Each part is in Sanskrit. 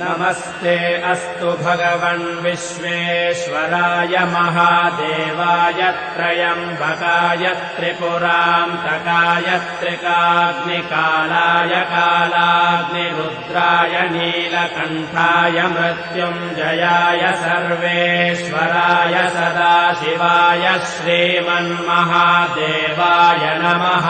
नमस्ते अस्तु भगवन् विश्वेश्वराय महादेवाय त्रयम्बकाय त्रिपुरान्तकाय त्रिकाग्निकालाय कालाग्निरुद्राय नीलकण्ठाय मृत्युञ्जयाय सर्वेश्वराय सदाशिवाय श्रीमन्महादेवाय नमः।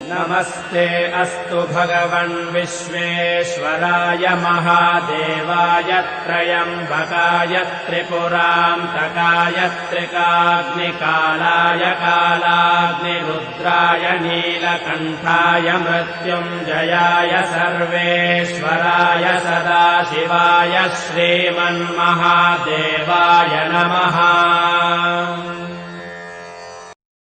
नमस्ते अस्तु भगवन् विश्वेश्वराय महादेवाय त्रयम्बकाय त्रिपुरान्तकाय त्रिकाग्निकालाय कालाग्निरुद्राय नीलकण्ठाय मृत्युञ्जयाय सर्वेश्वराय सदाशिवाय श्रीमन्महादेवाय नमः।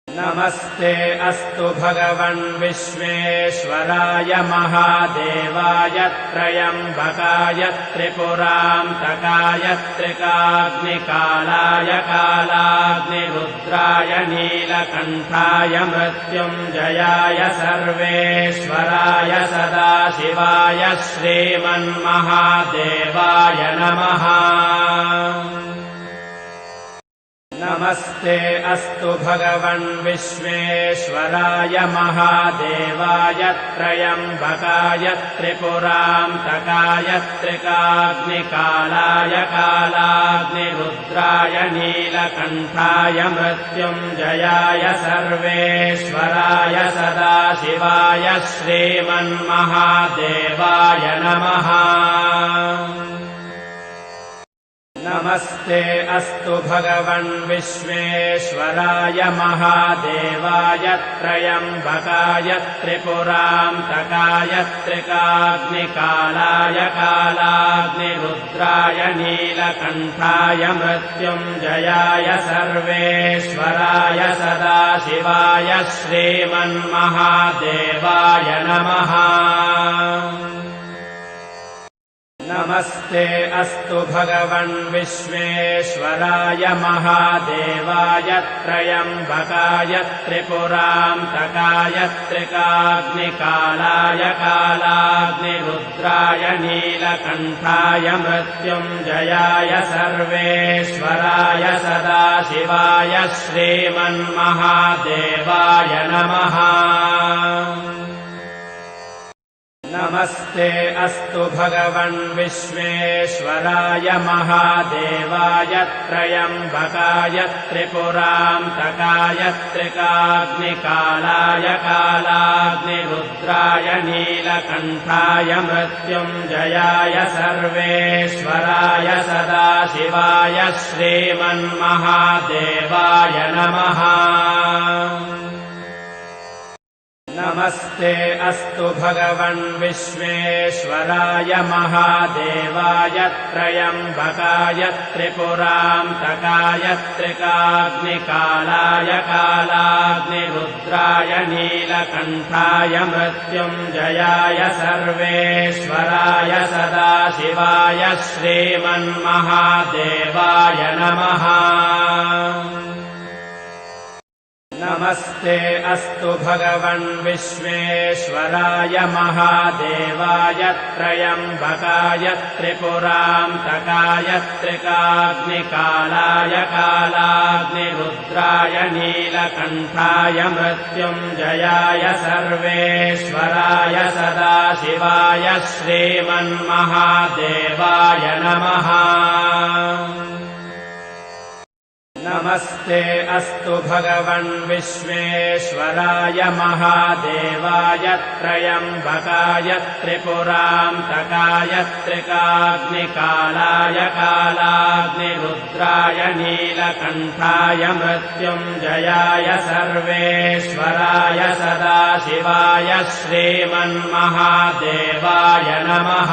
नमस्ते अस्तु भगवन् विश्वेश्वराय महादेवाय त्रयम्बकाय त्रिपुरान्तकाय त्रिकाग्निकालाय कालाग्निरुद्राय नीलकण्ठाय मृत्युञ्जयाय सर्वेश्वराय सदाशिवाय श्रीमन्महादेवाय नमः। नमस्ते अस्तु भगवन् विश्वेश्वराय महादेवाय त्रयम्बकाय त्रिपुरान्तकाय त्रिकाग्निकालाय कालाग्निरुद्राय नीलकण्ठाय मृत्युञ्जयाय सर्वेश्वराय सदाशिवाय श्रीमन्महादेवाय नमः। नमस्ते अस्तु भगवन् विश्वेश्वराय महादेवाय त्रयम्बकाय त्रिपुरान्तकाय त्रिकाग्निकालाय कालाग्निरुद्राय नीलकण्ठाय मृत्युञ्जयाय सर्वेश्वराय सदाशिवाय श्रीमन्महादेवाय नमः। नमस्ते अस्तु भगवन् विश्वेश्वराय महादेवाय त्रयम्बकाय त्रिपुरान्तकाय त्रिकाग्निकालाय कालाग्निरुद्राय नीलकण्ठाय मृत्युञ्जयाय सर्वेश्वराय सदाशिवाय श्रीमन्महादेवाय नमः। नमस्ते अस्तु भगवन् विश्वेश्वराय महादेवाय त्रयम्बकाय त्रिपुरान्तकाय त्रिकाग्निकालाय कालाग्निरुद्राय नीलकण्ठाय मृत्युञ्जयाय सर्वेश्वराय सदाशिवाय श्रीमन्महादेवाय नमः। नमस्ते अस्तु भगवन् विश्वेश्वराय महादेवाय त्रयम्बकाय त्रिपुरान्तकाय त्रिकाग्निकालाय कालाग्निरुद्राय नीलकण्ठाय मृत्युञ्जयाय सर्वेश्वराय सदाशिवाय श्रीमन्महादेवाय नमः। नमस्ते अस्तु भगवन् विश्वेश्वराय महादेवाय त्रयम्बकाय त्रिपुरान्तकाय त्रिकाग्निकालाय कालाग्निरुद्राय नीलकण्ठाय मृत्युञ्जयाय सर्वेश्वराय सदाशिवाय श्रीमन्महादेवाय नमः। नमस्ते अस्तु भगवन् विश्वेश्वराय महादेवाय त्रयम्बकाय त्रिपुरान्तकाय त्रिकाग्निकालाय कालाग्निरुद्राय नीलकण्ठाय मृत्युञ्जयाय सर्वेश्वराय सदाशिवाय श्रीमन्महादेवाय नमः।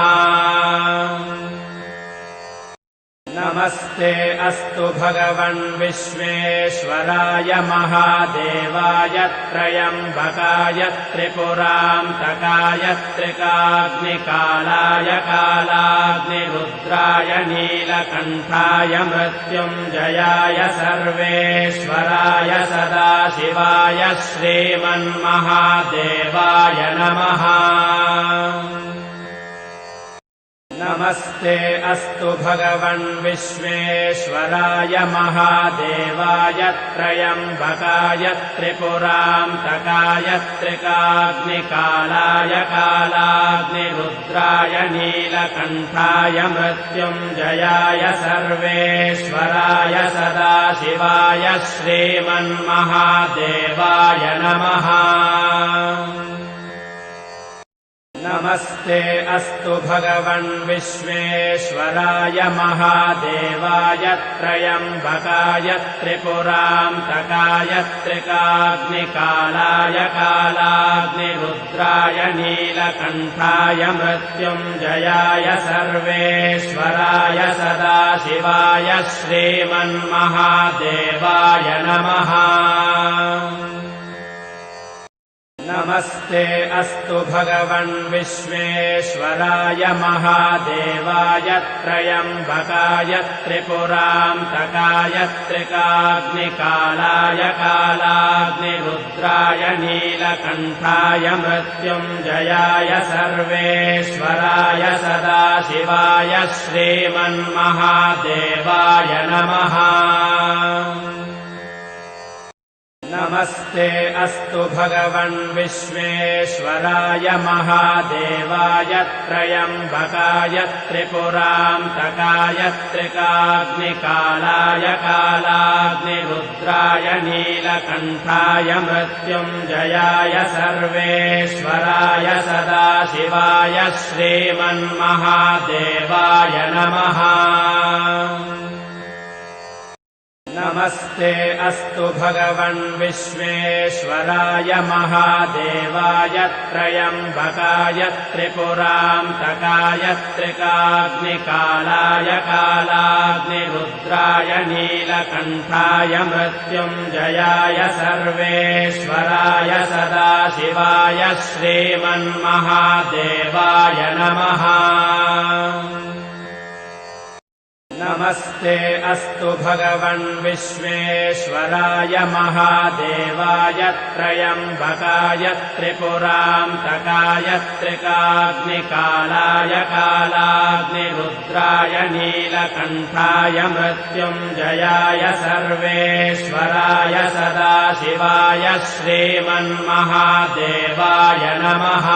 नमस्ते अस्तु भगवन् विश्वेश्वराय महादेवाय त्रयम्बकाय त्रिपुरान्तकाय त्रिकाग्निकालाय कालाग्निरुद्राय नीलकण्ठाय मृत्युञ्जयाय सर्वेश्वराय सदाशिवाय श्रीमन्महादेवाय नमः। नमस्ते अस्तु भगवन् विश्वेश्वराय महादेवाय त्रयम्बकाय त्रिपुरान्तकाय त्रिकाग्निकालाय कालाग्निरुद्राय नीलकण्ठाय मृत्युञ्जयाय सर्वेश्वराय सदाशिवाय श्रीमन्महादेवाय नमः। नमस्ते अस्तु भगवन् विश्वेश्वराय महादेवाय त्रयम्बकाय त्रिपुरान्तकाय त्रिकाग्निकालाय कालाग्निरुद्राय नीलकण्ठाय मृत्युञ्जयाय सर्वेश्वराय सदाशिवाय श्रीमन्महादेवाय नमः। नमस्ते अस्तु भगवन् विश्वेश्वराय महादेवाय त्रयम्बकाय त्रिपुरान्तकाय त्रिकाग्निकालाय कालाग्निरुद्राय नीलकण्ठाय मृत्युञ्जयाय सर्वेश्वराय सदाशिवाय श्रीमन्महादेवाय नमः। नमस्ते अस्तु भगवन् विश्वेश्वराय महादेवाय त्रयम्बकाय त्रिपुरान्तकाय त्रिकाग्निकालाय कालाग्निरुद्राय नीलकण्ठाय मृत्युञ्जयाय सर्वेश्वराय सदाशिवाय श्रीमन्महादेवाय नमः। नमस्ते अस्तु भगवन् विश्वेश्वराय महादेवाय त्रयम्बकाय त्रिपुरान्तकाय त्रिकाग्निकालाय कालाग्निरुद्राय नीलकण्ठाय मृत्युञ्जयाय सर्वेश्वराय सदाशिवाय श्रीमन्महादेवाय नमः। नमस्ते अस्तु भगवन् विश्वेश्वराय महादेवाय त्रयम्बकाय त्रिपुरान्तकाय त्रिकाग्निकालाय कालाग्निरुद्राय नीलकण्ठाय मृत्युञ्जयाय सर्वेश्वराय सदाशिवाय श्रीमन्महादेवाय नमः।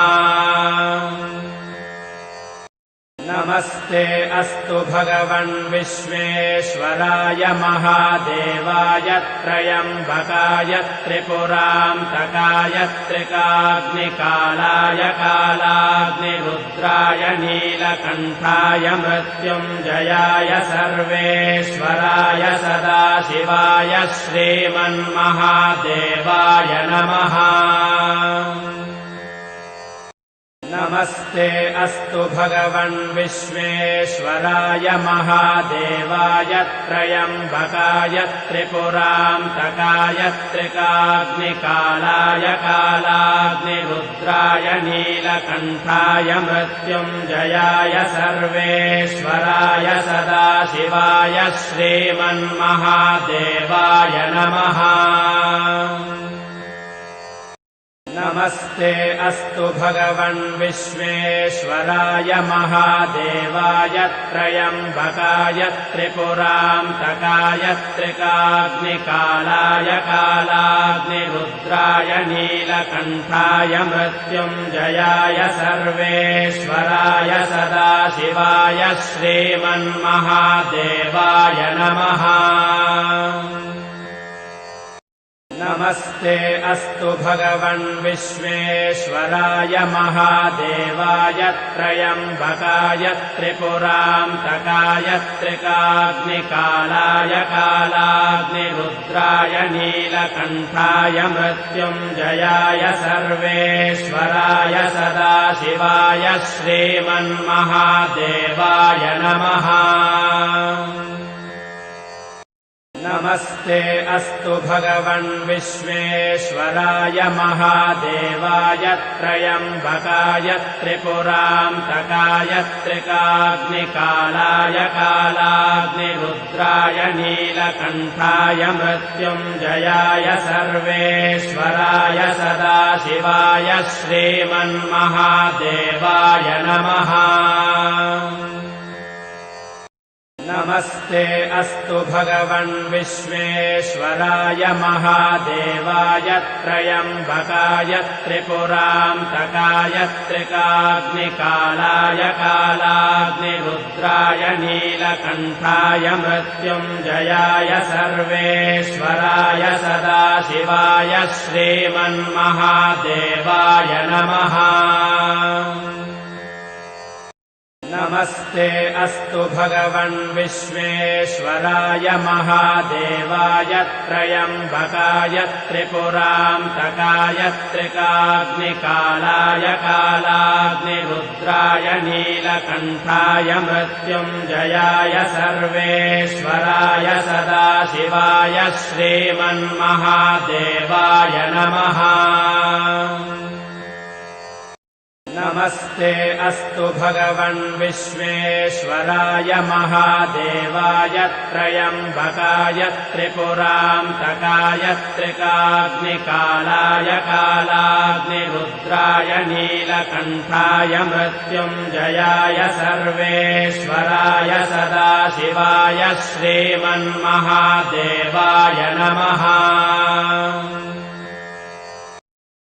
नमस्ते अस्तु भगवन् विश्वेश्वराय महादेवाय त्रयम्बकाय त्रिपुरान्तकाय त्रिकाग्निकालाय कालाग्निरुद्राय नीलकण्ठाय मृत्युञ्जयाय सर्वेश्वराय सदाशिवाय श्रीमन्महादेवाय नमः। नमस्ते अस्तु भगवन् विश्वेश्वराय महादेवाय त्रयम्बकाय त्रिपुरान्तकाय त्रिकाग्निकालाय कालाग्निरुद्राय नीलकण्ठाय मृत्युञ्जयाय सर्वेश्वराय सदाशिवाय श्रीमन्महादेवाय नमः। नमस्ते अस्तु भगवन् विश्वेश्वराय महादेवाय त्रयम्बकाय त्रिपुरान्तकाय त्रिकाग्निकालाय कालाग्निरुद्राय नीलकण्ठाय मृत्युञ्जयाय सर्वेश्वराय सदाशिवाय श्रीमन्महादेवाय नमः। नमस्ते अस्तु भगवन् विश्वेश्वराय महादेवाय त्रयम्बकाय त्रिपुरान्तकाय त्रिकाग्निकालाय कालाग्निरुद्राय नीलकण्ठाय मृत्युञ्जयाय सर्वेश्वराय सदाशिवाय श्रीमन्महादेवाय नमः। नमस्ते अस्तु भगवन् विश्वेश्वराय महादेवाय त्रयम्बकाय त्रिपुरान्तकाय त्रिकाग्निकालाय कालाग्निरुद्राय नीलकण्ठाय मृत्युञ्जयाय सर्वेश्वराय सदाशिवाय श्रीमन्महादेवाय नमः। नमस्ते अस्तु भगवन् विश्वेश्वराय महादेवाय त्र्यम्बकाय त्रिपुरान्तकाय त्रिकाग्निकालाय कालाग्निरुद्राय नीलकण्ठाय मृत्युञ्जयाय सर्वेश्वराय सदाशिवाय श्रीमन्महादेवाय नमः। नमस्ते अस्तु भगवन् विश्वेश्वराय महादेवाय त्र्यम्बकाय त्रिपुरान्तकाय त्रिकाग्निकालाय कालाग्निरुद्राय नीलकण्ठाय मृत्युञ्जयाय सर्वेश्वराय सदाशिवाय श्रीमन्महादेवाय नमः। नमस्ते अस्तु भगवन् विश्वेश्वराय महादेवाय त्र्यम्बकाय त्रिपुरान्तकाय त्रिकाग्निकालाय कालाग्निरुद्राय नीलकण्ठाय मृत्युञ्जयाय सर्वेश्वराय सदाशिवाय श्रीमन्महादेवाय नमः।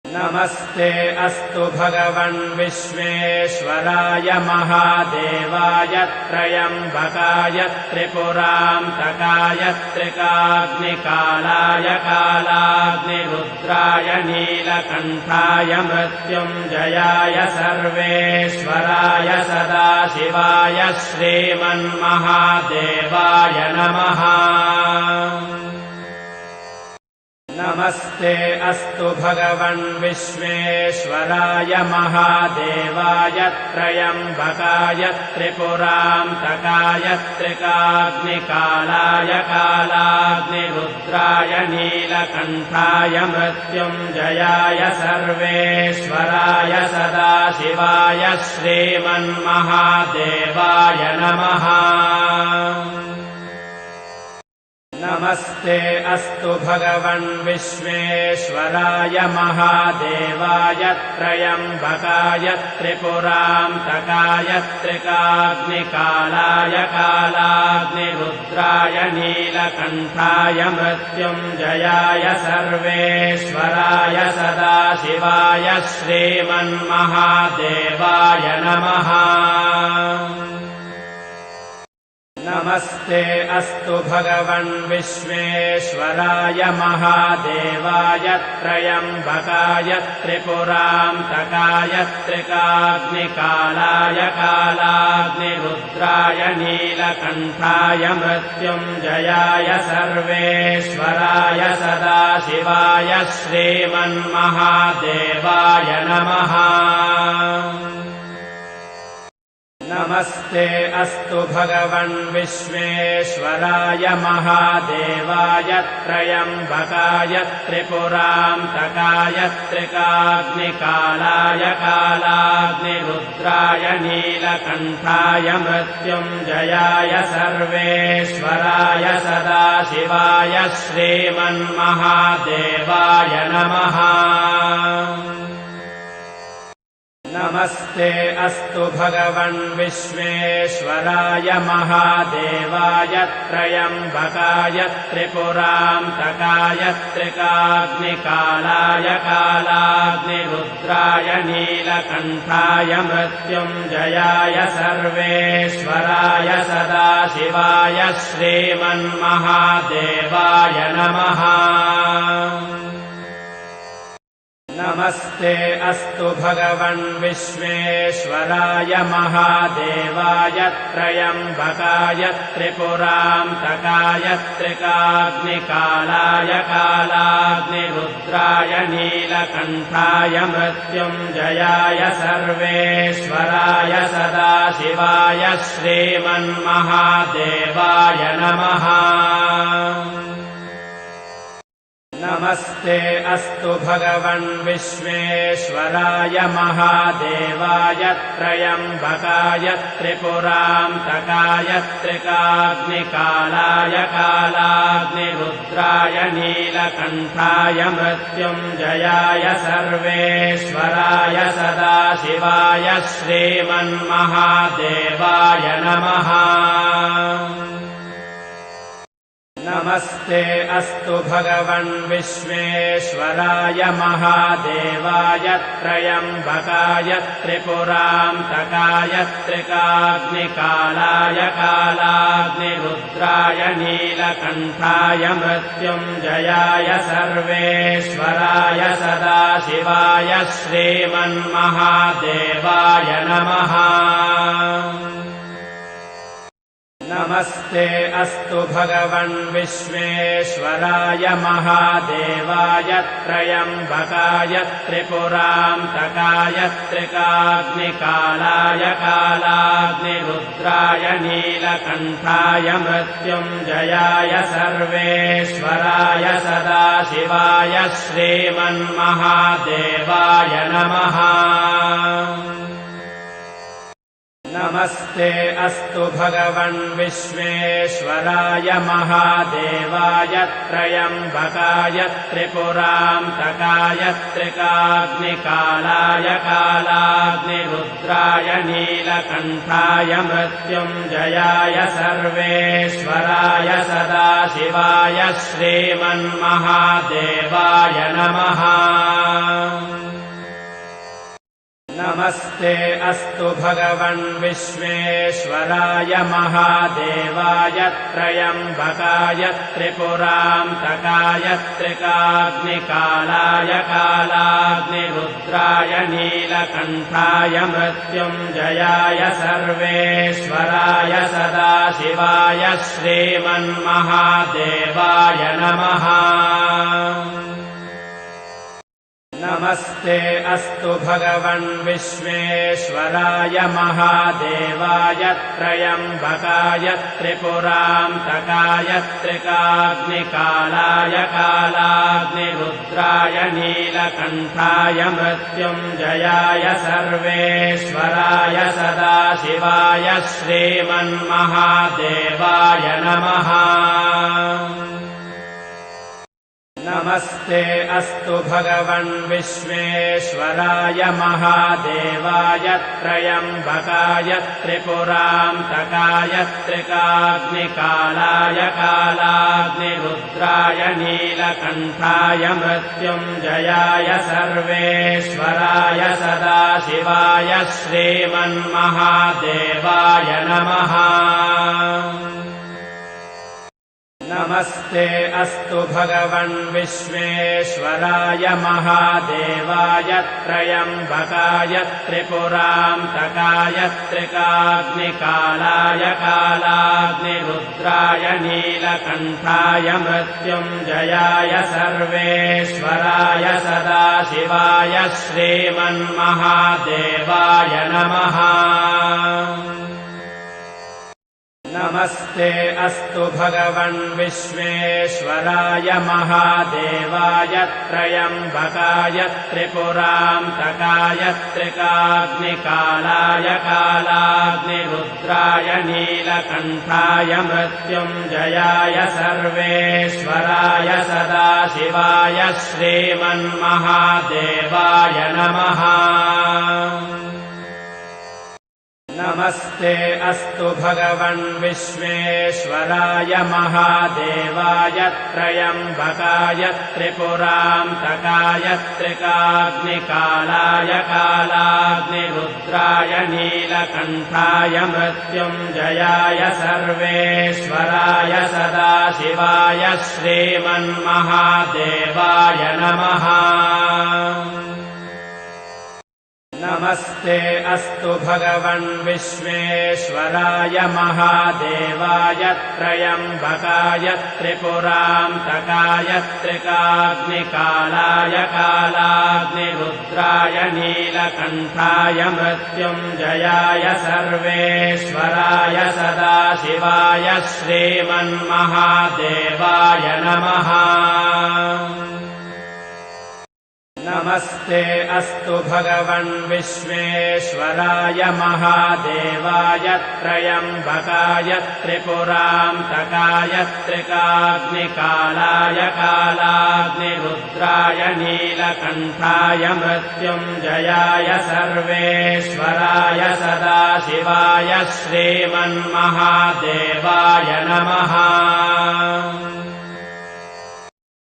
नमस्ते अस्तु भगवन् विश्वेश्वराय महादेवाय त्र्यम्बकाय त्रिपुरान्तकाय त्रिकाग्निकालाय कालाग्निरुद्राय नीलकण्ठाय मृत्युञ्जयाय सर्वेश्वराय सदाशिवाय श्रीमन्महादेवाय नमः। नमस्ते अस्तु भगवन् विश्वेश्वराय महादेवाय त्र्यम्बकाय त्रिपुरान्तकाय त्रिकाग्निकालाय कालाग्निरुद्राय नीलकण्ठाय मृत्युञ्जयाय सर्वेश्वराय सदाशिवाय श्रीमन्महादेवाय नमः। नमस्ते अस्तु भगवन् विश्वेश्वराय महादेवाय त्र्यम्बकाय त्रिपुरान्तकाय त्रिकाग्निकालाय कालाग्निरुद्राय नीलकण्ठाय मृत्युञ्जयाय सर्वेश्वराय सदाशिवाय श्रीमन्महादेवाय नमः। नमस्ते अस्तु भगवन् विश्वेश्वराय महादेवाय त्र्यम्बकाय त्रिपुरान्तकाय त्रिकाग्निकालाय कालाग्निरुद्राय नीलकण्ठाय मृत्युञ्जयाय सर्वेश्वराय सदाशिवाय श्रीमन्महादेवाय नमः। नमस्ते अस्तु भगवन् विश्वेश्वराय महादेवाय त्र्यम्बकाय त्रिपुरान्तकाय त्रिकाग्निकालाय कालाग्निरुद्राय नीलकण्ठाय मृत्युञ्जयाय सर्वेश्वराय सदाशिवाय श्रीमन्महादेवाय नमः। नमस्ते अस्तु भगवन् विश्वेश्वराय महादेवाय त्र्यम्बकाय त्रिपुरान्तकाय त्रिकाग्निकालाय कालाग्निरुद्राय नीलकण्ठाय मृत्युञ्जयाय सर्वेश्वराय सदाशिवाय श्रीमन्महादेवाय नमः। नमस्ते अस्तु भगवन् विश्वेश्वराय महादेवाय त्र्यम्बकाय त्रिपुरान्तकाय त्रिकाग्निकालाय कालाग्निरुद्राय नीलकण्ठाय मृत्युञ्जयाय सर्वेश्वराय सदाशिवाय श्रीमन्महादेवाय नमः। नमस्ते अस्तु भगवन् विश्वेश्वराय महादेवाय त्र्यम्बकाय त्रिपुरान्तकाय त्रिकाग्निकालाय कालाग्निरुद्राय नीलकण्ठाय मृत्युञ्जयाय सर्वेश्वराय सदाशिवाय श्रीमन्महादेवाय नमः। नमस्ते अस्तु भगवन् विश्वेश्वराय महादेवाय त्र्यम्बकाय त्रिपुरान्तकाय त्रिकाग्निकालाय कालाग्निरुद्राय नीलकण्ठाय मृत्युञ्जयाय सर्वेश्वराय सदाशिवाय श्रीमन्महादेवाय नमः। नमस्ते अस्तु भगवन् विश्वेश्वराय महादेवाय त्र्यम्बकाय त्रिपुरान्तकाय त्रिकाग्निकालाय कालाग्निरुद्राय नीलकण्ठाय मृत्युञ्जयाय सर्वेश्वराय सदाशिवाय श्रीमन्महादेवाय नमः। नमस्ते अस्तु भगवन् विश्वेश्वराय महादेवाय त्र्यम्बकाय त्रिपुरान्तकाय त्रिकाग्निकालाय कालाग्निरुद्राय नीलकण्ठाय मृत्युञ्जयाय सर्वेश्वराय सदाशिवाय श्रीमन्महादेवाय नमः। नमस्ते अस्तु भगवन् विश्वेश्वराय महादेवाय त्र्यम्बकाय त्रिपुरान्तकाय त्रिकाग्निकालाय कालाग्निरुद्राय नीलकण्ठाय मृत्युञ्जयाय सर्वेश्वराय सदाशिवाय श्रीमन्महादेवाय नमः। नमस्ते अस्तु भगवन् विश्वेश्वराय महादेवाय त्र्यम्बकाय त्रिपुरान्तकाय त्रिकाग्निकालाय कालाग्निरुद्राय नीलकण्ठाय मृत्युञ्जयाय सर्वेश्वराय सदाशिवाय श्रीमन्महादेवाय नमः। नमस्ते अस्तु भगवन् विश्वेश्वराय महादेवाय त्र्यम्बकाय त्रिपुरान्तकाय त्रिकाग्निकालाय कालाग्निरुद्राय नीलकण्ठाय मृत्युञ्जयाय सर्वेश्वराय सदाशिवाय श्रीमन्महादेवाय नमः। नमस्ते अस्तु भगवन् विश्वेश्वराय महादेवाय त्र्यम्बकाय त्रिपुरान्तकाय त्रिकाग्निकालाय कालाग्निरुद्राय नीलकण्ठाय मृत्युञ्जयाय सर्वेश्वराय सदाशिवाय श्रीमन्महादेवाय नमः। नमस्ते अस्तु भगवन् विश्वेश्वराय महादेवाय त्र्यम्बकाय त्रिपुरान्तकाय त्रिकाग्निकालाय कालाग्निरुद्राय नीलकण्ठाय मृत्युञ्जयाय सर्वेश्वराय सदाशिवाय श्रीमन्महादेवाय नमः। नमस्ते अस्तु भगवन् विश्वेश्वराय महादेवाय त्र्यम्बकाय त्रिपुरान्तकाय त्रिकाग्निकालाय कालाग्निरुद्राय नीलकण्ठाय मृत्युञ्जयाय सर्वेश्वराय सदाशिवाय श्रीमन्महादेवाय नमः। नमस्ते अस्तु भगवन् विश्वेश्वराय महादेवाय त्र्यम्बकाय त्रिपुरान्तकाय त्रिकाग्निकालाय कालाग्निरुद्राय नीलकण्ठाय मृत्युञ्जयाय सर्वेश्वराय सदाशिवाय श्रीमन्महादेवाय नमः। नमस्ते अस्तु भगवन् विश्वेश्वराय महादेवाय त्र्यम्बकाय त्रिपुरान्तकाय त्रिकाग्निकालाय कालाग्निरुद्राय नीलकण्ठाय मृत्युञ्जयाय सर्वेश्वराय सदाशिवाय श्रीमन्महादेवाय नमः।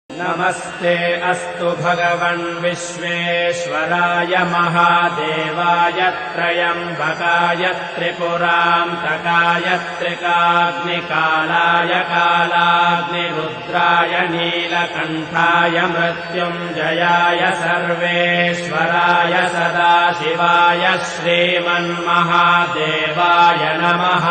नमस्ते अस्तु भगवन् विश्वेश्वराय महादेवाय त्र्यम्बकाय त्रिपुरान्तकाय त्रिकाग्निकालाय कालाग्निरुद्राय नीलकण्ठाय मृत्युञ्जयाय सर्वेश्वराय सदाशिवाय श्रीमन्महादेवाय नमः।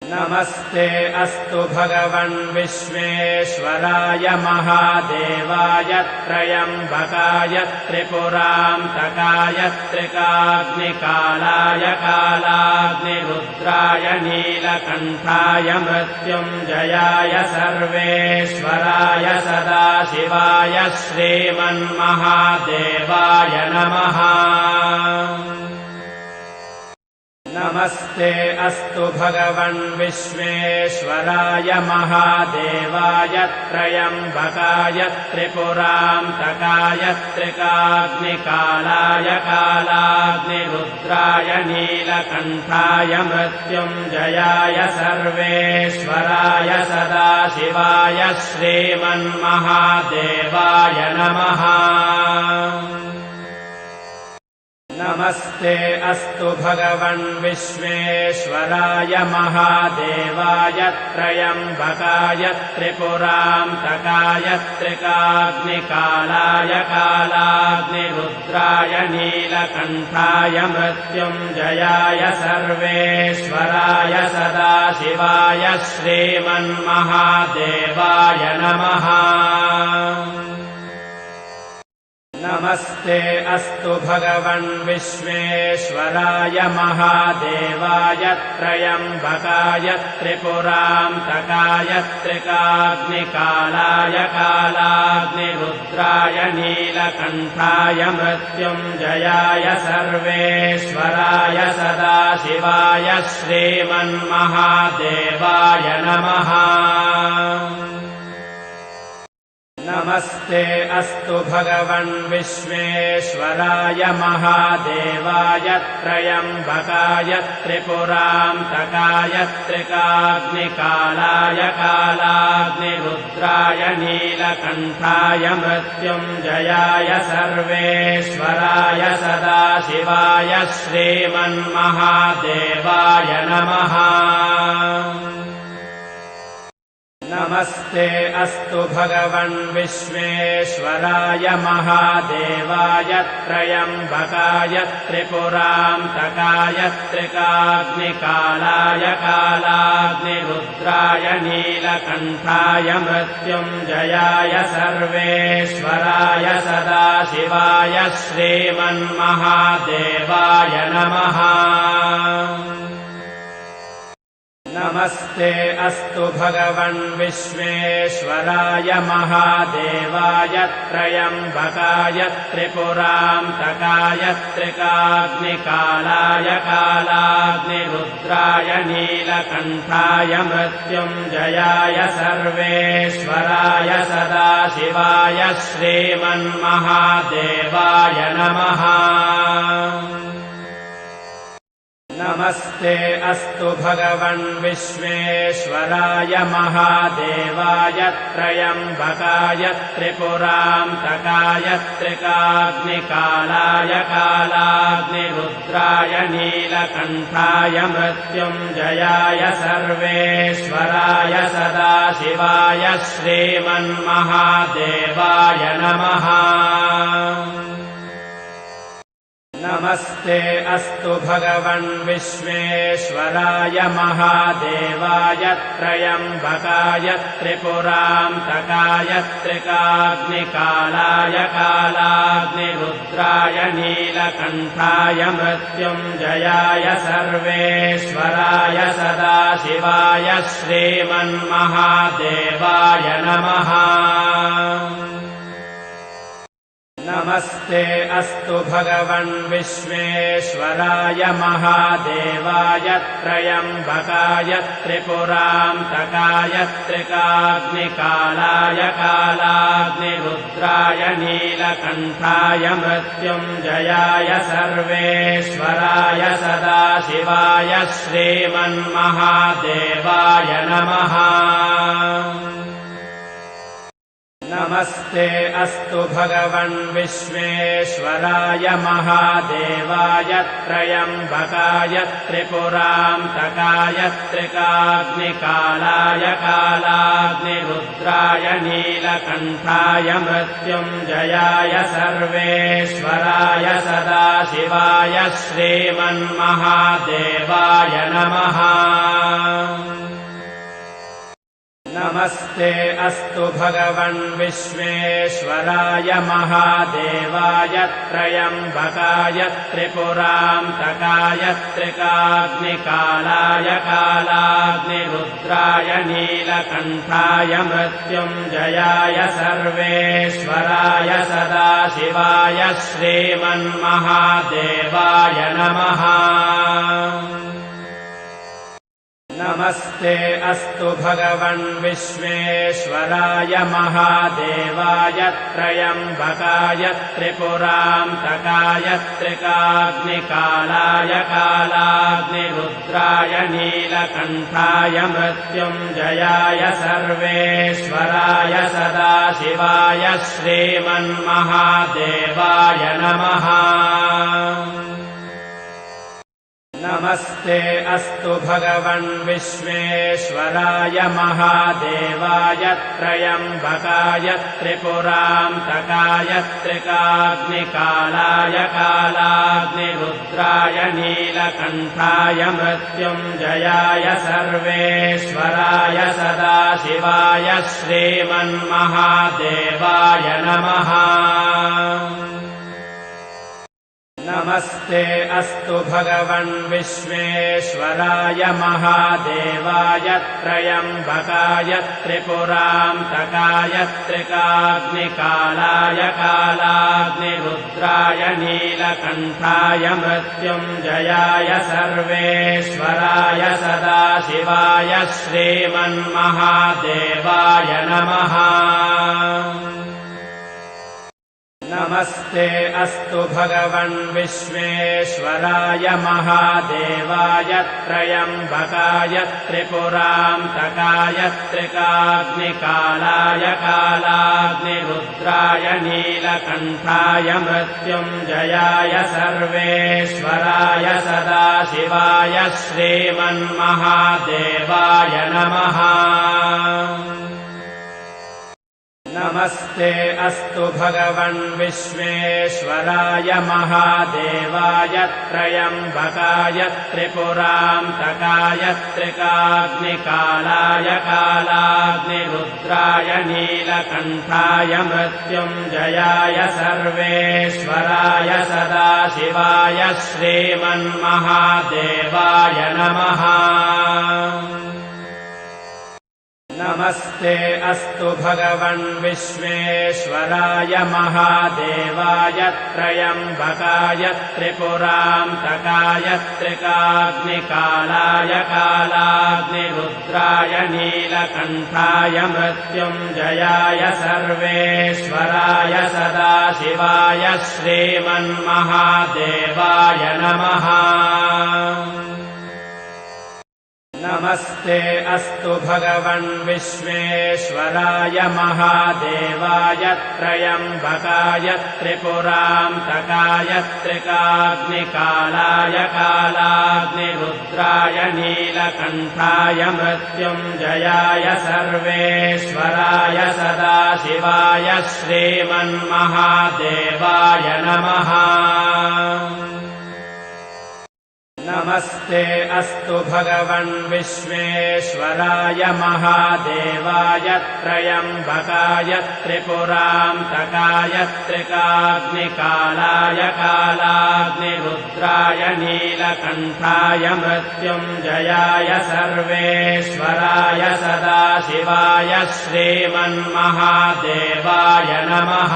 नमस्ते अस्तु भगवन् विश्वेश्वराय महादेवाय त्र्यम्बकाय त्रिपुरान्तकाय त्रिकाग्निकालाय कालाग्निरुद्राय नीलकण्ठाय मृत्युञ्जयाय सर्वेश्वराय सदाशिवाय श्रीमन्महादेवाय नमः। नमस्ते अस्तु भगवन् विश्वेश्वराय महादेवाय त्र्यम्बकाय त्रिपुरान्तकाय त्रिकाग्निकालाय कालाग्निरुद्राय नीलकण्ठाय मृत्युञ्जयाय सर्वेश्वराय सदाशिवाय श्रीमन्महादेवाय नमः। नमस्ते अस्तु भगवन् विश्वेश्वराय महादेवाय त्र्यम्बकाय त्रिपुरान्तकाय त्रिकाग्निकालाय कालाग्निरुद्राय नीलकण्ठाय मृत्युञ्जयाय सर्वेश्वराय सदाशिवाय श्रीमन्महादेवाय नमः। नमस्ते अस्तु भगवन् विश्वेश्वराय महादेवाय त्र्यम्बकाय त्रिपुरान्तकाय त्रिकाग्निकालाय कालाग्निरुद्राय नीलकण्ठाय मृत्युञ्जयाय सर्वेश्वराय सदाशिवाय श्रीमन्महादेवाय नमः। नमस्ते अस्तु भगवन् विश्वेश्वराय महादेवाय त्र्यम्बकाय त्रिपुरान्तकाय त्रिकाग्निकालाय कालाग्निरुद्राय नीलकण्ठाय मृत्युञ्जयाय सर्वेश्वराय सदाशिवाय श्रीमन्महादेवाय नमः। नमस्ते अस्तु भगवन् विश्वेश्वराय महादेवाय त्र्यम्बकाय त्रिपुरान्तकाय त्रिकाग्निकालाय कालाग्निरुद्राय नीलकण्ठाय मृत्युञ्जयाय सर्वेश्वराय सदाशिवाय श्रीमन्महादेवाय नमः। नमस्ते अस्तु भगवन् विश्वेश्वराय महादेवाय त्र्यम्बकाय त्रिपुरान्तकाय त्रिकाग्निकालाय कालाग्निरुद्राय नीलकण्ठाय मृत्युञ्जयाय सर्वेश्वराय सदाशिवाय श्रीमन्महादेवाय नमः। नमस्ते अस्तु भगवन् विश्वेश्वराय महादेवाय त्र्यम्बकाय त्रिपुरान्तकाय त्रिकाग्निकालाय कालाग्निरुद्राय नीलकण्ठाय मृत्युञ्जयाय सर्वेश्वराय सदाशिवाय श्रीमन्महादेवाय नमः। नमस्ते अस्तु भगवन् विश्वेश्वराय महादेवाय त्र्यम्बकाय त्रिपुरान्तकाय त्रिकाग्निकालाय कालाग्निरुद्राय नीलकण्ठाय मृत्युञ्जयाय सर्वेश्वराय सदाशिवाय श्रीमन्महादेवाय नमः। नमस्ते अस्तु भगवन् विश्वेश्वराय महादेवाय त्र्यम्बकाय त्रिपुरान्तकाय त्रिकाग्निकालाय कालाग्निरुद्राय नीलकण्ठाय मृत्युञ्जयाय सर्वेश्वराय सदाशिवाय श्रीमन्महादेवाय नमः। नमस्ते अस्तु भगवन् विश्वेश्वराय महादेवाय त्र्यम्बकाय त्रिपुरान्तकाय त्रिकाग्निकालाय कालाग्निरुद्राय नीलकण्ठाय मृत्युञ्जयाय सर्वेश्वराय सदाशिवाय श्रीमन्महादेवाय नमः। नमस्ते अस्तु भगवन् विश्वेश्वराय महादेवाय त्र्यम्बकाय त्रिपुरान्तकाय त्रिकाग्निकालाय कालाग्निरुद्राय नीलकण्ठाय मृत्युञ्जयाय सर्वेश्वराय सदाशिवाय श्रीमन्महादेवाय नमः। नमस्ते अस्तु भगवन् विश्वेश्वराय महादेवाय त्र्यम्बकाय त्रिपुरान्तकाय त्रिकाग्निकालाय कालाग्निरुद्राय नीलकण्ठाय मृत्युञ्जयाय सर्वेश्वराय सदाशिवाय श्रीमन्महादेवाय नमः। नमस्ते अस्तु भगवन् विश्वेश्वराय महादेवाय त्र्यम्बकाय त्रिपुरान्तकाय त्रिकाग्निकालाय कालाग्निरुद्राय नीलकण्ठाय मृत्युञ्जयाय सर्वेश्वराय सदाशिवाय श्रीमन्महादेवाय नमः। नमस्ते अस्तु भगवन् विश्वेश्वराय महादेवाय त्र्यम्बकाय त्रिपुरान्तकाय त्रिकाग्निकालाय कालाग्निरुद्राय नीलकण्ठाय मृत्युञ्जयाय सर्वेश्वराय सदाशिवाय श्रीमन्महादेवाय नमः। नमस्ते अस्तु भगवन् विश्वेश्वराय महादेवाय त्र्यम्बकाय त्रिपुरान्तकाय त्रिकाग्निकालाय कालाग्निरुद्राय नीलकण्ठाय मृत्युञ्जयाय सर्वेश्वराय सदाशिवाय श्रीमन्महादेवाय नमः। नमस्ते अस्तु भगवन् विश्वेश्वराय महादेवाय त्र्यम्बकाय त्रिपुरान्तकाय त्रिकाग्निकालाय कालाग्निरुद्राय नीलकण्ठाय मृत्युञ्जयाय सर्वेश्वराय सदाशिवाय श्रीमन्महादेवाय नमः। नमस्ते अस्तु भगवन् विश्वेश्वराय महादेवाय त्र्यम्बकाय त्रिपुरान्तकाय त्रिकाग्निकालाय कालाग्निरुद्राय नीलकण्ठाय मृत्युञ्जयाय सर्वेश्वराय सदाशिवाय श्रीमन्महादेवाय नमः। नमस्ते अस्तु भगवन् विश्वेश्वराय महादेवाय त्र्यम्बकाय त्रिपुरान्तकाय त्रिकाग्निकालाय कालाग्निरुद्राय नीलकण्ठाय मृत्युञ्जयाय सर्वेश्वराय सदाशिवाय श्रीमन्महादेवाय नमः। नमस्ते अस्तु भगवन् विश्वेश्वराय महादेवाय त्र्यम्बकाय त्रिपुरान्तकाय त्रिकाग्निकालाय कालाग्निरुद्राय नीलकण्ठाय मृत्युञ्जयाय सर्वेश्वराय सदाशिवाय श्रीमन्महादेवाय नमः।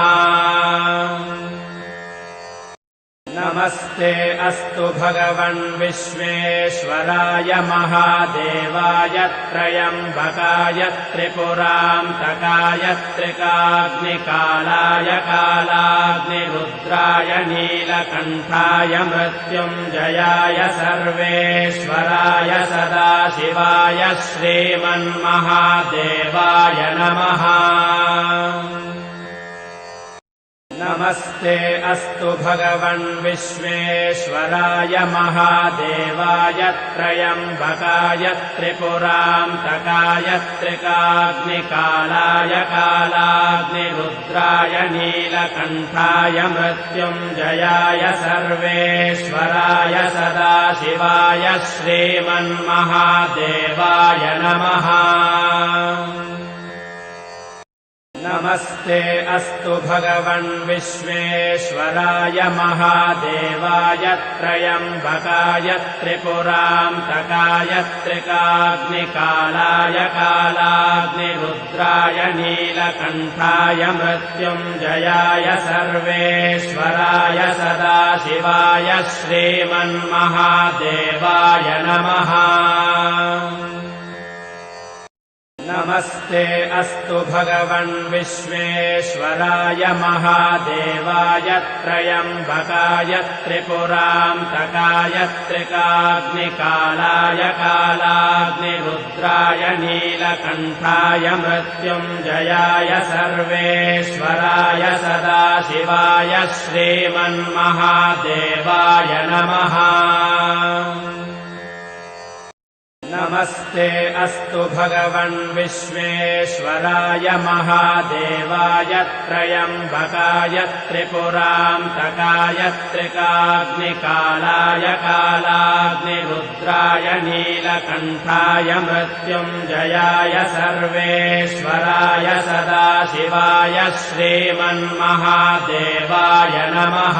नमस्ते अस्तु भगवन् विश्वेश्वराय महादेवाय त्र्यम्बकाय त्रिपुरान्तकाय त्रिकाग्निकालाय कालाग्निरुद्राय नीलकण्ठाय मृत्युञ्जयाय सर्वेश्वराय सदाशिवाय श्रीमन्महादेवाय नमः। नमस्ते अस्तु भगवन् विश्वेश्वराय महादेवाय त्र्यम्बकाय त्रिपुरान्तकाय त्रिकाग्निकालाय कालाग्निरुद्राय नीलकण्ठाय मृत्युञ्जयाय सर्वेश्वराय सदाशिवाय श्रीमन्महादेवाय नमः। नमस्ते अस्तु भगवन् विश्वेश्वराय महादेवाय त्र्यम्बकाय त्रिपुरान्तकाय त्रिकाग्निकालाय कालाग्निरुद्राय नीलकण्ठाय मृत्युञ्जयाय सर्वेश्वराय सदाशिवाय श्रीमन्महादेवाय नमः। नमस्ते अस्तु भगवन् विश्वेश्वराय महादेवाय त्र्यम्बकाय त्रिपुरान्तकाय त्रिकाग्निकालाय कालाग्निरुद्राय नीलकण्ठाय मृत्युञ्जयाय सर्वेश्वराय सदाशिवाय श्रीमन्महादेवाय नमः। नमस्ते अस्तु भगवन् विश्वेश्वराय महादेवाय त्र्यम्बकाय त्रिपुरान्तकाय त्रिकाग्निकालाय कालाग्निरुद्राय नीलकण्ठाय मृत्युञ्जयाय सर्वेश्वराय सदाशिवाय श्रीमन्महादेवाय नमः।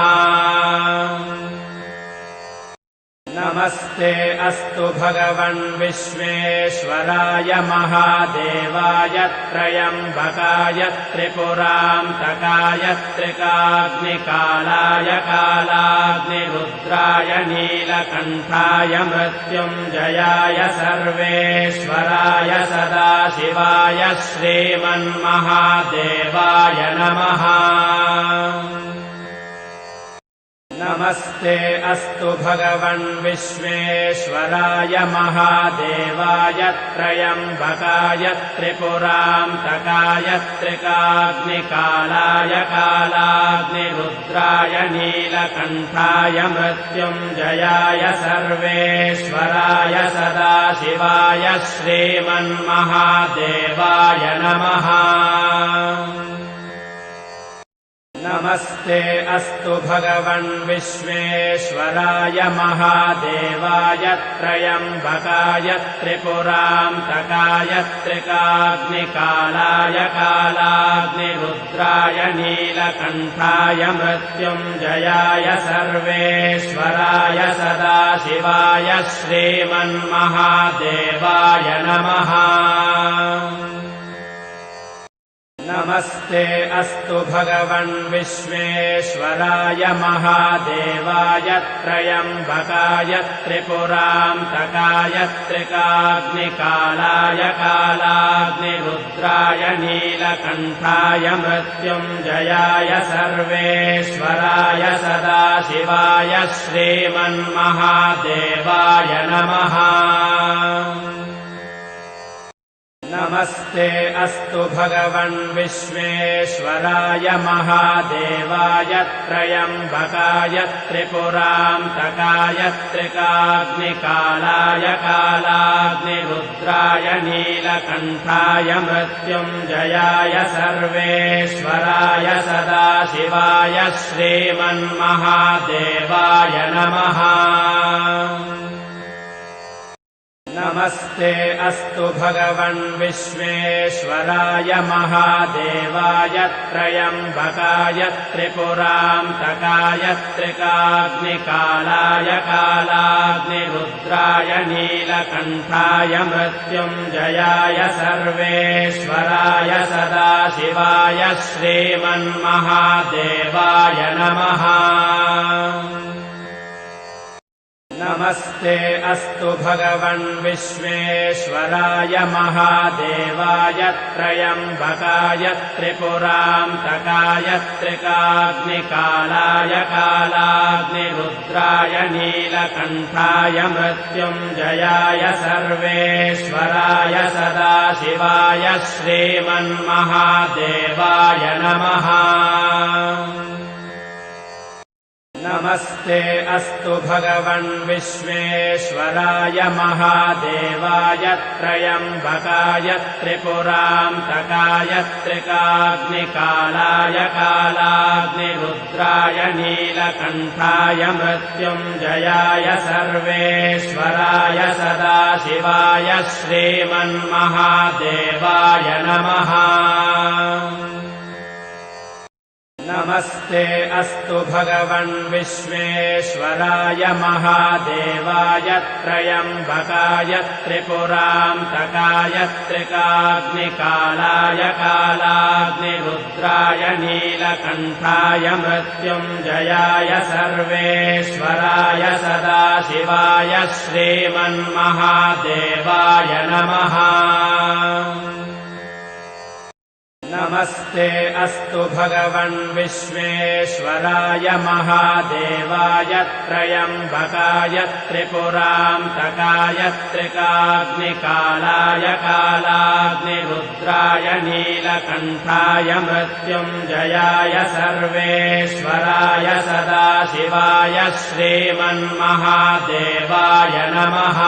नमस्ते अस्तु भगवन् विश्वेश्वराय महादेवाय त्र्यम्बकाय त्रिपुरान्तकाय त्रिकाग्निकालाय कालाग्निरुद्राय नीलकण्ठाय मृत्युञ्जयाय सर्वेश्वराय सदाशिवाय श्रीमन्महादेवाय नमः। नमस्ते अस्तु भगवन् विश्वेश्वराय महादेवाय त्र्यम्बकाय त्रिपुरान्तकाय त्रिकाग्निकालाय कालाग्निरुद्राय नीलकण्ठाय मृत्युञ्जयाय सर्वेश्वराय सदाशिवाय श्रीमन्महादेवाय नमः। नमस्ते अस्तु भगवन् विश्वेश्वराय महादेवाय त्र्यम्बकाय त्रिपुरान्तकाय त्रिकाग्निकालाय कालाग्निरुद्राय नीलकण्ठाय मृत्युञ्जयाय सर्वेश्वराय सदाशिवाय श्रीमन्महादेवाय नमः। नमस्ते अस्तु भगवन् विश्वेश्वराय महादेवाय त्र्यम्बकाय त्रिपुरान्तकाय त्रिकाग्निकालाय कालाग्निरुद्राय नीलकण्ठाय मृत्युञ्जयाय सर्वेश्वराय सदाशिवाय श्रीमन्महादेवाय नमः। नमस्ते अस्तु भगवन् विश्वेश्वराय महादेवाय त्र्यम्बकाय त्रिपुरान्तकाय त्रिकाग्निकालाय कालाग्निरुद्राय नीलकण्ठाय मृत्युञ्जयाय सर्वेश्वराय सदाशिवाय श्रीमन्महादेवाय नमः। नमस्ते अस्तु भगवन् विश्वेश्वराय महादेवाय त्रयम्बकाय त्रिपुरान्तकाय त्रिकाग्निकालाय कालाग्निरुद्राय नीलकण्ठाय मृत्युञ्जयाय सर्वेश्वराय सदाशिवाय श्रीमन्महादेवाय नमः। नमस्ते अस्तु भगवन् विश्वेश्वराय महादेवाय त्रयम्बकाय त्रिपुरान्तकाय त्रिकाग्निकालाय कालाग्निरुद्राय नीलकण्ठाय मृत्युञ्जयाय सर्वेश्वराय सदाशिवाय श्रीमन्महादेवाय नमः। नमस्ते अस्तु भगवन् विश्वेश्वराय महादेवाय त्रयम्बकाय त्रिपुरान्तकाय त्रिकाग्निकालाय कालाग्निरुद्राय नीलकण्ठाय मृत्युञ्जयाय सर्वेश्वराय सदाशिवाय श्रीमन्महादेवाय नमः। नमस्ते अस्तु भगवन् विश्वेश्वराय महादेवाय त्रयम्बकाय त्रिपुरान्तकाय त्रिकाग्निकालाय कालाग्निरुद्राय नीलकण्ठाय मृत्युञ्जयाय सर्वेश्वराय सदाशिवाय श्रीमन्महादेवाय नमः। नमस्ते अस्तु भगवन् विश्वेश्वराय महादेवाय त्रयम्बकाय त्रिपुरान्तकाय त्रिकाग्निकालाय कालाग्निरुद्राय नीलकण्ठाय मृत्युञ्जयाय सर्वेश्वराय सदाशिवाय श्रीमन्महादेवाय नमः।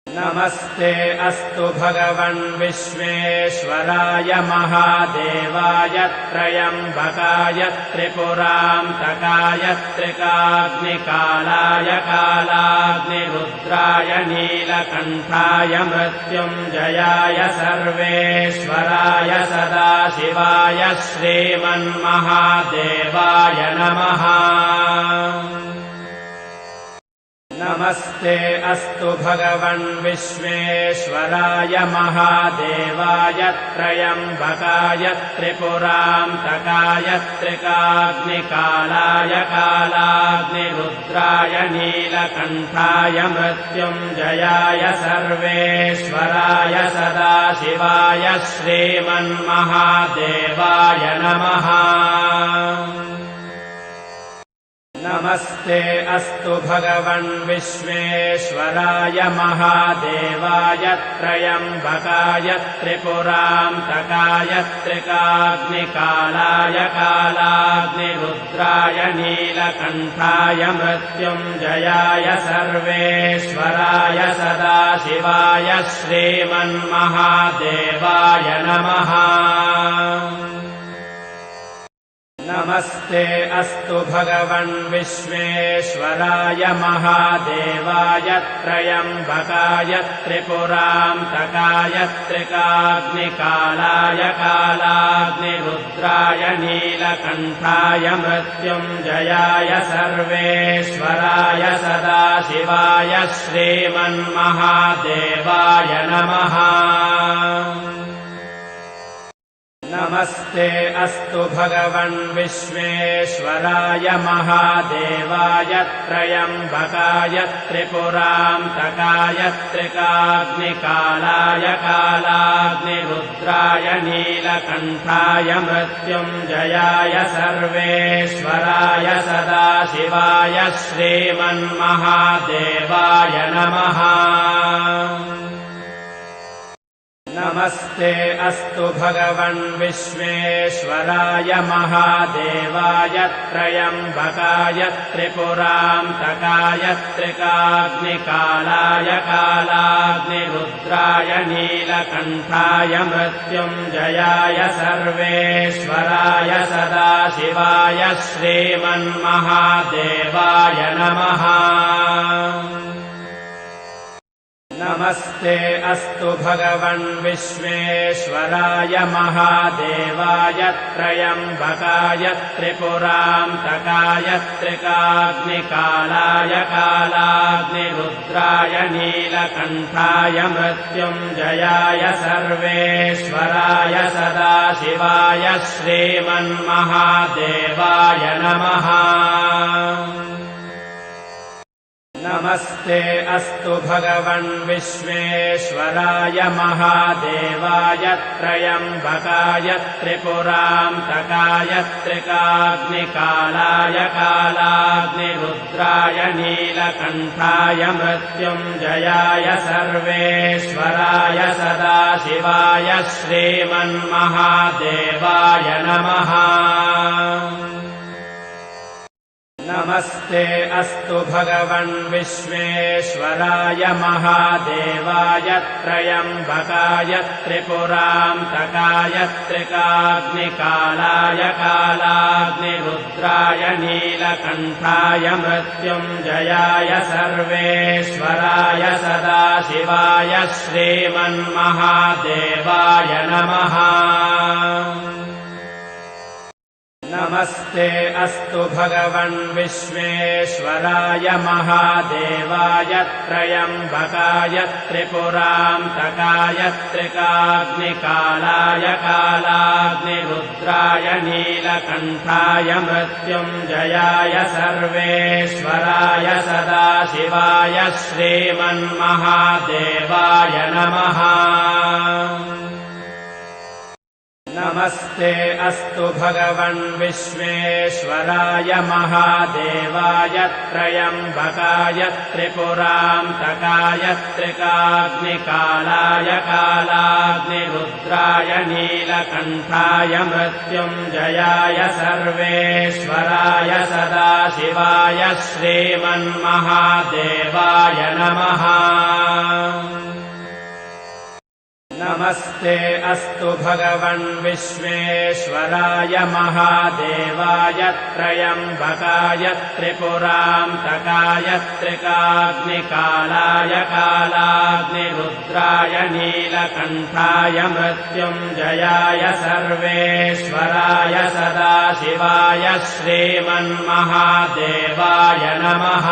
नमस्ते अस्तु भगवन् विश्वेश्वराय महादेवाय त्रयम्बकाय त्रिपुरान्तकाय त्रिकाग्निकालाय कालाग्निरुद्राय नीलकण्ठाय मृत्युञ्जयाय सर्वेश्वराय सदाशिवाय श्रीमन्महादेवाय नमः। नमस्ते अस्तु भगवन् विश्वेश्वराय महादेवाय त्रयम्बकाय त्रिपुरान्तकाय त्रिकाग्निकालाय कालाग्निरुद्राय नीलकण्ठाय मृत्युञ्जयाय सर्वेश्वराय सदाशिवाय श्रीमन्महादेवाय नमः। नमस्ते अस्तु भगवन् विश्वेश्वराय महादेवाय त्रयम्बकाय त्रिपुरान्तकाय त्रिकाग्निकालाय कालाग्निरुद्राय नीलकण्ठाय मृत्युञ्जयाय सर्वेश्वराय सदाशिवाय श्रीमन्महादेवाय नमः। नमस्ते अस्तु भगवन् विश्वेश्वराय महादेवाय त्रयम्बकाय त्रिपुरान्तकाय त्रिकाग्निकालाय कालाग्निरुद्राय नीलकण्ठाय मृत्युञ्जयाय सर्वेश्वराय सदाशिवाय श्रीमन्महादेवाय नमः। नमस्ते अस्तु भगवन् विश्वेश्वराय महादेवाय त्रयम्बकाय त्रिपुरान्तकाय त्रिकाग्निकालाय कालाग्निरुद्राय नीलकण्ठाय मृत्युञ्जयाय सर्वेश्वराय सदाशिवाय श्रीमन्महादेवाय नमः। नमस्ते अस्तु भगवन् विश्वेश्वराय महादेवाय त्रयम्बकाय त्रिपुरान्तकाय त्रिकाग्निकालाय कालाग्निरुद्राय नीलकण्ठाय मृत्युञ्जयाय सर्वेश्वराय सदाशिवाय श्रीमन्महादेवाय नमः। नमस्ते अस्तु भगवन् विश्वेश्वराय महादेवाय त्र्यम्बकाय त्रिपुरान्तकाय त्रिकाग्निकालाय कालाग्निरुद्राय नीलकण्ठाय मृत्युञ्जयाय सर्वेश्वराय सदाशिवाय श्रीमन्महादेवाय नमः। नमस्ते अस्तु भगवन् विश्वेश्वराय महादेवाय त्र्यम्बकाय त्रिपुरान्तकाय त्रिकाग्निकालाय कालाग्निरुद्राय नीलकण्ठाय मृत्युञ्जयाय सर्वेश्वराय सदाशिवाय श्रीमन्महादेवाय नमः। नमस्ते अस्तु भगवन् विश्वेश्वराय महादेवाय त्र्यम्बकाय त्रिपुरान्तकाय त्रिकाग्निकालाय कालाग्निरुद्राय नीलकण्ठाय मृत्युञ्जयाय सर्वेश्वराय सदाशिवाय श्रीमन्महादेवाय नमः। नमस्ते अस्तु भगवन् विश्वेश्वराय महादेवाय त्र्यम्बकाय त्रिपुरान्तकाय त्रिकाग्निकालाय कालाग्निरुद्राय नीलकण्ठाय मृत्युञ्जयाय सर्वेश्वराय सदाशिवाय श्रीमन्महादेवाय नमः। नमस्ते अस्तु भगवन् विश्वेश्वराय महादेवाय त्र्यम्बकाय त्रिपुरान्तकाय त्रिकाग्निकालाय कालाग्निरुद्राय नीलकण्ठाय मृत्युञ्जयाय सर्वेश्वराय सदाशिवाय श्रीमन्महादेवाय नमः। नमस्ते अस्तु भगवन् विश्वेश्वराय महादेवाय त्र्यम्बकाय त्रिपुरान्तकाय त्रिकाग्निकालाय कालाग्निरुद्राय नीलकण्ठाय मृत्युञ्जयाय सर्वेश्वराय सदाशिवाय श्रीमन्महादेवाय नमः।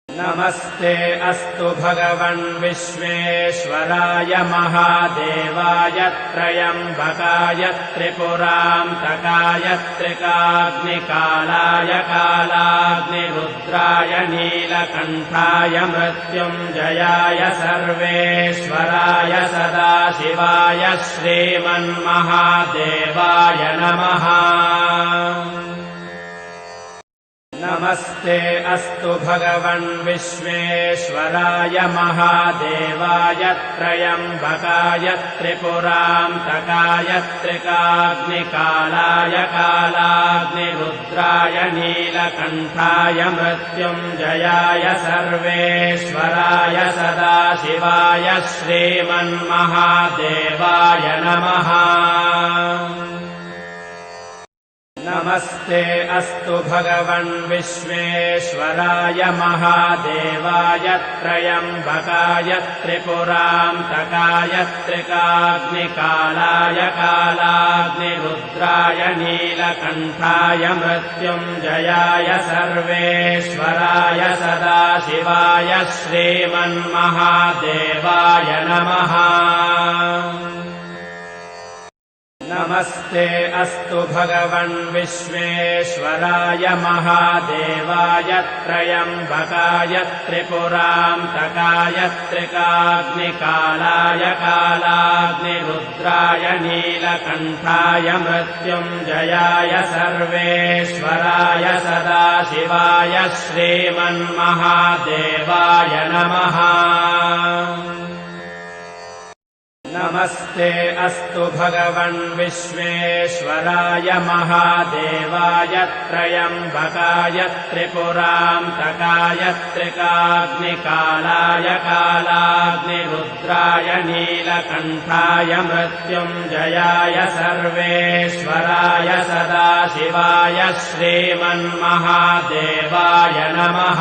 नमस्ते अस्तु भगवन् विश्वेश्वराय महादेवाय त्र्यम्बकाय त्रिपुरान्तकाय त्रिकाग्निकालाय कालाग्निरुद्राय नीलकण्ठाय मृत्युञ्जयाय सर्वेश्वराय सदाशिवाय श्रीमन्महादेवाय नमः। नमस्ते अस्तु भगवन् विश्वेश्वराय महादेवाय त्र्यम्बकाय त्रिपुरान्तकाय त्रिकाग्निकालाय कालाग्निरुद्राय नीलकण्ठाय मृत्युञ्जयाय सर्वेश्वराय सदाशिवाय श्रीमन्महादेवाय नमः। नमस्ते अस्तु भगवन् विश्वेश्वराय महादेवाय त्र्यम्बकाय त्रिपुरान्तकाय त्रिकाग्निकालाय कालाग्निरुद्राय नीलकण्ठाय मृत्युञ्जयाय सर्वेश्वराय सदाशिवाय श्रीमन्महादेवाय नमः। नमस्ते अस्तु भगवन् विश्वेश्वराय महादेवाय त्र्यम्बकाय त्रिपुरान्तकाय त्रिकाग्निकालाय कालाग्निरुद्राय नीलकण्ठाय मृत्युञ्जयाय सर्वेश्वराय सदाशिवाय श्रीमन्महादेवाय नमः। नमस्ते अस्तु भगवन् विश्वेश्वराय महादेवाय त्र्यम्बकाय त्रिपुरान्तकाय त्रिकाग्निकालाय कालाग्निरुद्राय नीलकण्ठाय मृत्युञ्जयाय सर्वेश्वराय सदाशिवाय श्रीमन्महादेवाय नमः।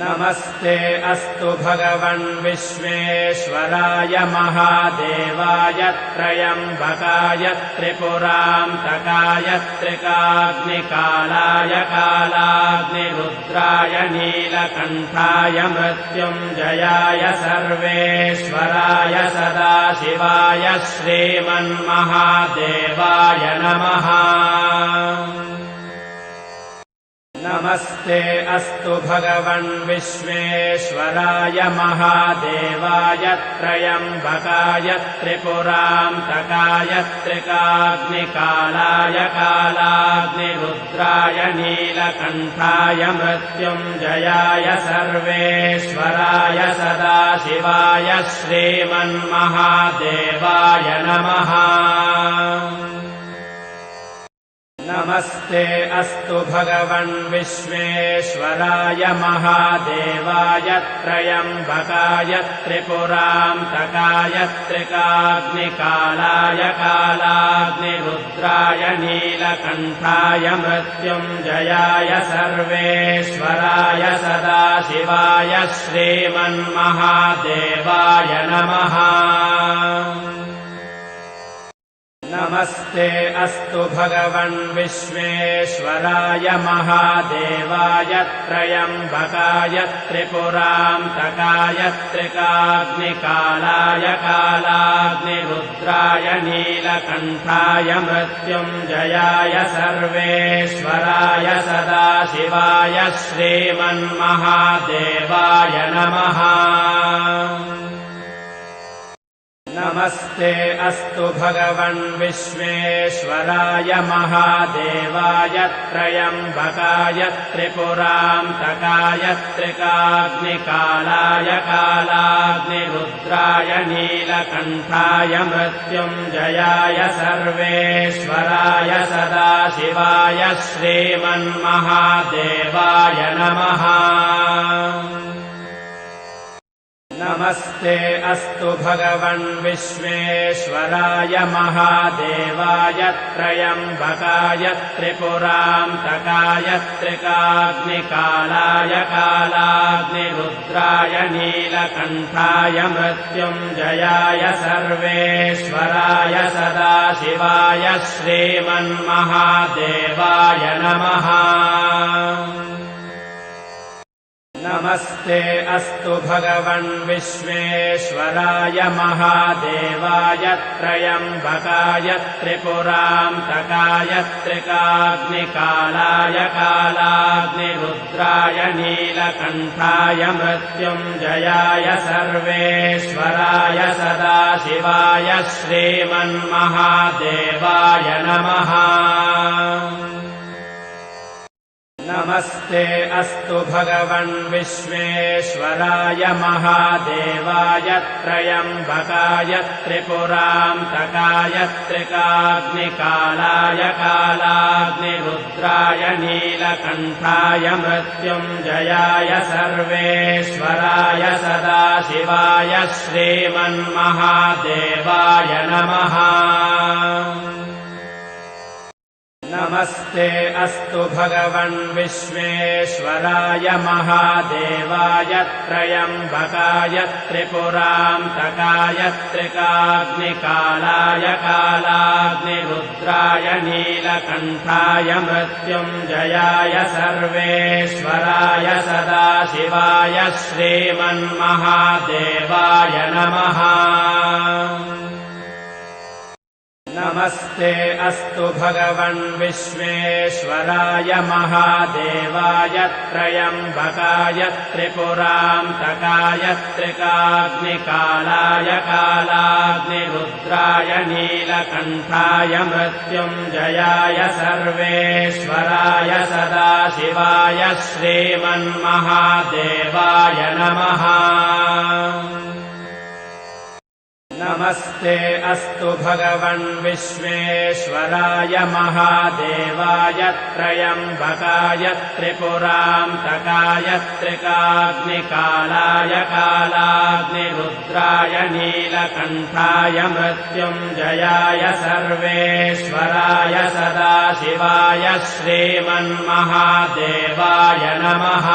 नमस्ते अस्तु भगवन् विश्वेश्वराय महादेवाय त्र्यम्बकाय त्रिपुरान्तकाय त्रिकाग्निकालाय कालाग्निरुद्राय नीलकण्ठाय मृत्युञ्जयाय सर्वेश्वराय सदाशिवाय श्रीमन्महादेवाय नमः। नमस्ते अस्तु भगवन् विश्वेश्वराय महादेवाय त्र्यम्बकाय त्रिपुरान्तकाय त्रिकाग्निकालाय कालाग्निरुद्राय नीलकण्ठाय मृत्युञ्जयाय सर्वेश्वराय सदाशिवाय श्रीमन्महादेवाय नमः। नमस्ते अस्तु भगवन् विश्वेश्वराय महादेवाय त्र्यम्बकाय त्रिपुरान्तकाय त्रिकाग्निकालाय कालाग्निरुद्राय नीलकण्ठाय मृत्युञ्जयाय सर्वेश्वराय सदाशिवाय श्रीमन्महादेवाय नमः। नमस्ते अस्तु भगवन् विश्वेश्वराय महादेवाय त्र्यम्बकाय त्रिपुरान्तकाय त्रिकाग्निकालाय कालाग्निरुद्राय नीलकण्ठाय मृत्युञ्जयाय सर्वेश्वराय सदाशिवाय श्रीमन्महादेवाय नमः। नमस्ते अस्तु भगवन् विश्वेश्वराय महादेवाय त्र्यम्बकाय त्रिपुरान्तकाय त्रिकाग्निकालाय कालाग्निरुद्राय नीलकण्ठाय मृत्युञ्जयाय सर्वेश्वराय सदाशिवाय श्रीमन्महादेवाय नमः। नमस्ते अस्तु भगवन् विश्वेश्वराय महादेवाय त्र्यम्बकाय त्रिपुरान्तकाय त्रिकाग्निकालाय कालाग्निरुद्राय नीलकण्ठाय मृत्युञ्जयाय सर्वेश्वराय सदाशिवाय श्रीमन्महादेवाय नमः। नमस्ते अस्तु भगवन् विश्वेश्वराय महादेवाय त्र्यम्बकाय त्रिपुरान्तकाय त्रिकाग्निकालाय कालाग्निरुद्राय नीलकण्ठाय मृत्युञ्जयाय सर्वेश्वराय सदाशिवाय श्रीमन्महादेवाय नमः। नमस्ते अस्तु भगवन् विश्वेश्वराय महादेवाय त्र्यम्बकाय त्रिपुरान्तकाय त्रिकाग्निकालाय कालाग्निरुद्राय नीलकण्ठाय मृत्युञ्जयाय सर्वेश्वराय सदाशिवाय श्रीमन्महादेवाय नमः। नमस्ते अस्तु भगवन् विश्वेश्वराय महादेवाय त्र्यम्बकाय त्रिपुरान्तकाय त्रिकाग्निकालाय कालाग्निरुद्राय नीलकण्ठाय मृत्युञ्जयाय सर्वेश्वराय सदाशिवाय श्रीमन्महादेवाय नमः। नमस्ते अस्तु भगवन् विश्वेश्वराय महादेवाय त्र्यम्बकाय त्रिपुरान्तकाय त्रिकाग्निकालाय कालाग्निरुद्राय नीलकण्ठाय मृत्युञ्जयाय सर्वेश्वराय सदाशिवाय श्रीमन्महादेवाय नमः। नमस्ते अस्तु भगवन् विश्वेश्वराय महादेवाय त्र्यम्बकाय त्रिपुरान्तकाय त्रिकाग्निकालाय कालाग्निरुद्राय नीलकण्ठाय मृत्युञ्जयाय सर्वेश्वराय सदाशिवाय श्रीमन्महादेवाय नमः।